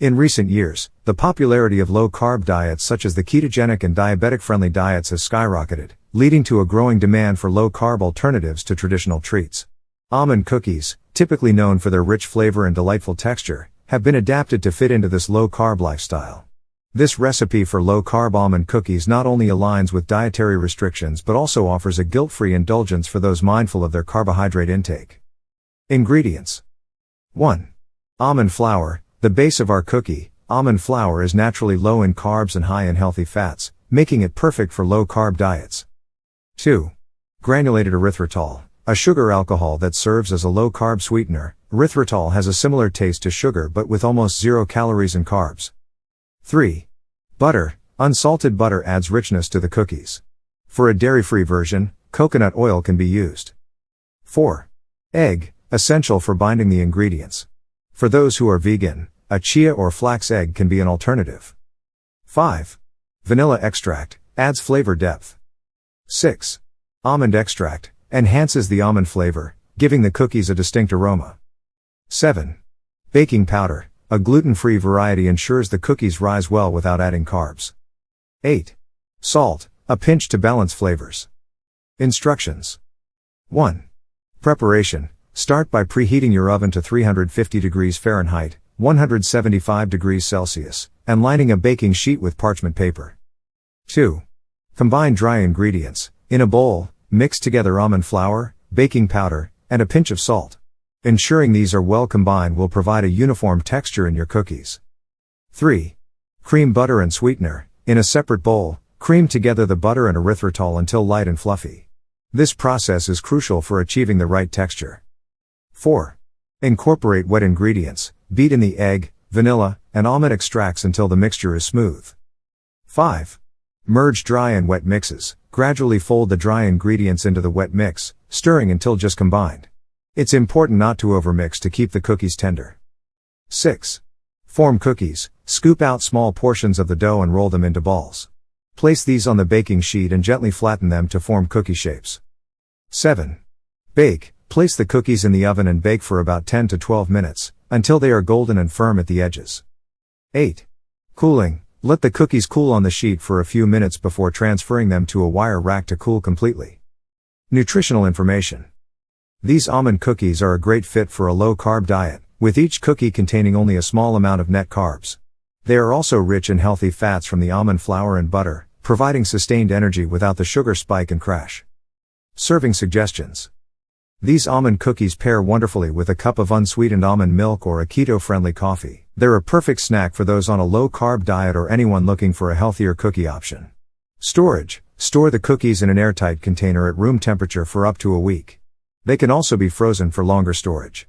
In recent years, the popularity of low-carb diets such as the ketogenic and diabetic-friendly diets has skyrocketed, leading to a growing demand for low-carb alternatives to traditional treats. Almond cookies, typically known for their rich flavor and delightful texture, have been adapted to fit into this low-carb lifestyle. This recipe for low-carb almond cookies not only aligns with dietary restrictions but also offers a guilt-free indulgence for those mindful of their carbohydrate intake. Ingredients. 1. Almond flour. The base of our cookie, almond flour, is naturally low in carbs and high in healthy fats, making it perfect for low-carb diets. 2. Granulated erythritol. A sugar alcohol that serves as a low-carb sweetener. Erythritol has a similar taste to sugar but with almost 0 calories and carbs. 3. Butter. Unsalted butter adds richness to the cookies. For a dairy-free version, coconut oil can be used. 4. Egg. Essential for binding the ingredients. For those who are vegan, a chia or flax egg can be an alternative. 5. Vanilla extract. Adds flavor depth. 6. Almond extract. Enhances the almond flavor, giving the cookies a distinct aroma. 7. Baking powder. A gluten-free variety ensures the cookies rise well without adding carbs. 8. Salt. A pinch to balance flavors. Instructions. 1. Preparation. Start by preheating your oven to 350 degrees Fahrenheit, 175 degrees Celsius, and lining a baking sheet with parchment paper. 2. Combine dry ingredients. In a bowl, mix together almond flour, baking powder, and a pinch of salt. Ensuring these are well combined will provide a uniform texture in your cookies. 3. Cream butter and sweetener. In a separate bowl, cream together the butter and erythritol until light and fluffy. This process is crucial for achieving the right texture. 4. Incorporate wet ingredients. Beat in the egg, vanilla, and almond extracts until the mixture is smooth. 5. Merge dry and wet mixes. Gradually fold the dry ingredients into the wet mix, stirring until just combined. It's important not to overmix to keep the cookies tender. 6. Form cookies. Scoop out small portions of the dough and roll them into balls. Place these on the baking sheet and gently flatten them to form cookie shapes. 7. Bake. Place the cookies in the oven and bake for about 10 to 12 minutes, until they are golden and firm at the edges. 8. Cooling. Let the cookies cool on the sheet for a few minutes before transferring them to a wire rack to cool completely. Nutritional information. These almond cookies are a great fit for a low-carb diet, with each cookie containing only a small amount of net carbs. They are also rich in healthy fats from the almond flour and butter, providing sustained energy without the sugar spike and crash. Serving suggestions. These almond cookies pair wonderfully with a cup of unsweetened almond milk or a keto-friendly coffee. They're a perfect snack for those on a low-carb diet or anyone looking for a healthier cookie option. Storage. Store the cookies in an airtight container at room temperature for up to a week. They can also be frozen for longer storage.